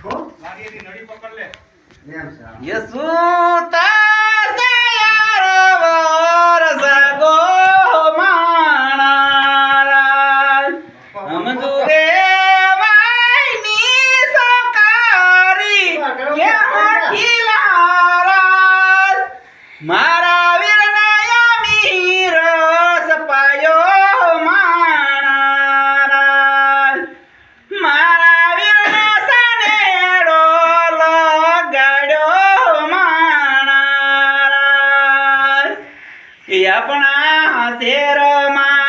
લારીએની નળી પકડ લે. એમ છે. યસુ તાયાર સગો માણારા સમજુરે વાયની સકારી કે હઠીલારા મારા વીરના મીર સપાયો માણારા મારા વીરના સનેડો લગાડ્યો માણારા એ આપણા શેરમાં